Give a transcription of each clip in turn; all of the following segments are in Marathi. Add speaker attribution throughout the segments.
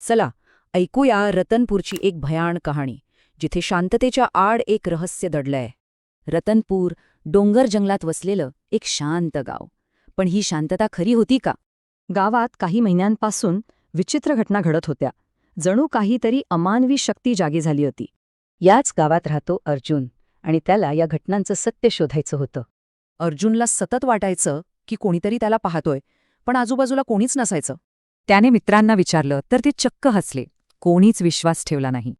Speaker 1: चला ऐकूया रतनपूरची एक भयाण कहाणी, जिथे शांततेच्या आड एक रहस्य दडलंय. रतनपूर डोंगर जंगलात वसलेलं एक शांत गाव. पण ही शांतता खरी होती का? गावात काही महिन्यांपासून विचित्र घटना घडत होत्या. जणू काहीतरी अमानवी शक्ती जागी झाली होती. याच गावात राहतो अर्जुन, आणि त्याला या घटनांचं सत्य शोधायचं होतं. अर्जुनला सतत वाटायचं की कोणीतरी त्याला पाहतोय, पण आजूबाजूला कोणीच नसायचं. त्याने मित्रांना विचारलं तर ते चक्क हसले. कोणीच विश्वास ठेवला नाही.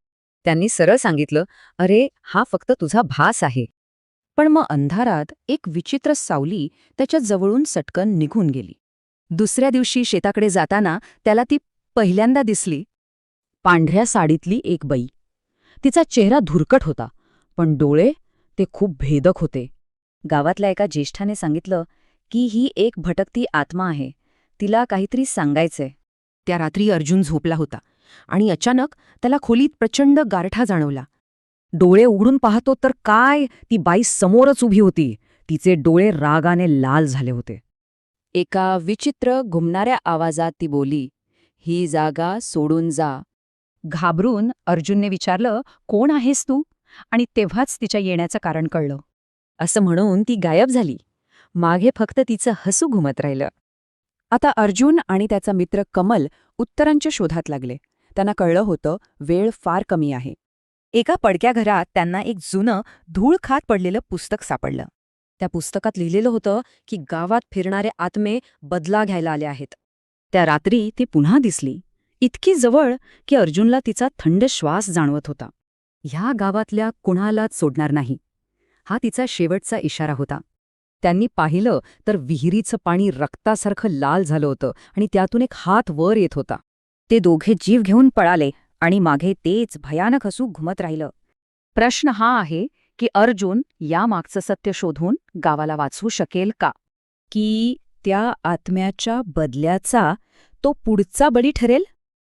Speaker 1: त्यांनी सरळ सांगितलं, "अरे, हा फक्त तुझा भास आहे." पण मग अंधारात एक विचित्र सावली त्याच्या जवळून सटकन निघून गेली. दुसऱ्या दिवशी शेताकडे जाताना त्याला ती पहिल्यांदा दिसली. पांढऱ्या साडीतली एक बाई. तिचा चेहरा धुरकट होता, पण डोळे ते खूप भेदक होते. गावातल्या एका ज्येष्ठाने सांगितलं की ही एक भटकती आत्मा आहे, तिला काहीतरी सांगायचंय. त्या रात्री अर्जुन झोपला होता आणि अचानक त्याला खोलीत प्रचंड गारठा जाणवला. डोळे उघडून पाहतो तर काय, ती बाई समोरच उभी होती. तिचे डोळे रागाने लाल झाले होते. एका विचित्र घुमणाऱ्या आवाजात ती बोली, "ही जागा सोडून जा." घाबरून अर्जुनने विचारलं, "कोण आहेस तू?" आणि तेव्हाच तिच्या येण्याचं कारण कळलं. असं म्हणून ती गायब झाली. मागे फक्त तिचं हसू घुमत राहिलं. आता अर्जुन आणि त्याचा मित्र कमल उत्तरांच्या शोधात लागले. त्यांना कळलं होतं वेळ फार कमी आहे. एका पडक्या घरात त्यांना एक जुनं धूळ खात पडलेलं पुस्तक सापडलं. त्या पुस्तकात लिहिलेलं होतं की गावात फिरणारे आत्मे बदला घ्यायला आले आहेत. त्या रात्री ती पुन्हा दिसली, इतकी जवळ की अर्जुनला तिचा थंड श्वास जाणवत होता. ह्या गावातल्या कुणालाच सोडणार नाही, हा तिचा शेवटचा इशारा होता. त्यांनी पाहिलं तर विहिरीचं पाणी रक्तासारखं लाल झालं होतं आणि त्यातून एक हात वर येत होता. ते दोघे जीव घेऊन पळाले आणि मागे तेच भयानक हसू घुमत राहिलं. प्रश्न हा आहे की अर्जुन यामागचं सत्य शोधून गावाला वाचवू शकेल का? की त्या आत्म्याच्या बदल्याचा तो पुढचा बळी ठरेल?